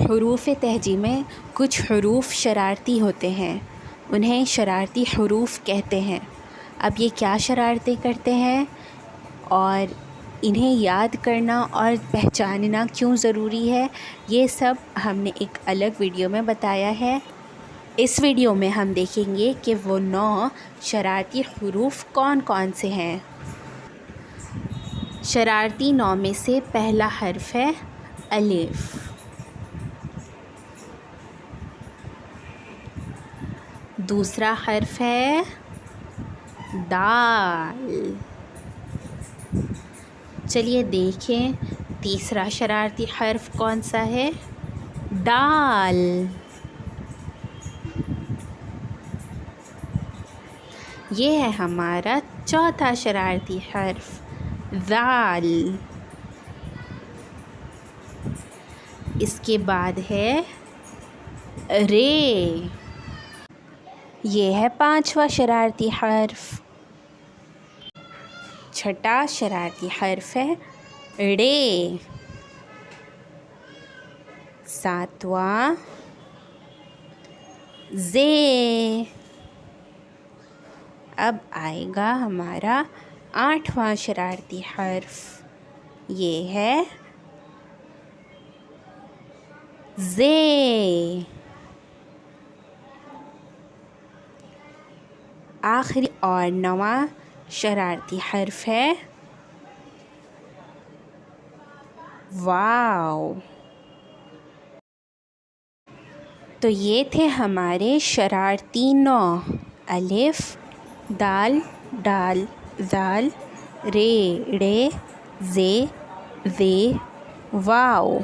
حروف تہجی میں کچھ حروف شرارتی ہوتے ہیں، انہیں شرارتی حروف کہتے ہیں۔ اب یہ کیا شرارتیں کرتے ہیں اور انہیں یاد کرنا اور پہچاننا کیوں ضروری ہے، یہ سب ہم نے ایک الگ ویڈیو میں بتایا ہے۔ اس ویڈیو میں ہم دیکھیں گے کہ وہ 9 شرارتی حروف کون کون سے ہیں۔ شرارتی 9 میں سے پہلا حرف ہے الف۔ دوسرا حرف ہے دال۔ چلیے دیکھیں تیسرا شرارتی حرف کون سا ہے، دال۔ یہ ہے ہمارا چوتھا شرارتی حرف ذال۔ اس کے بعد ہے رے۔ یہ ہے پانچواں شرارتی حرف۔ چھٹا شرارتی حرف ہے ڑے۔ ساتواں زے۔ اب آئے گا ہمارا 8واں شرارتی حرف، یہ ہے زے۔ آخری اور 9واں شرارتی حرف ہے واو۔ تو یہ تھے ہمارے شرارتی 9 الف، دال، ڈال، ذال، رے، ڑے، زے، ذے، واو۔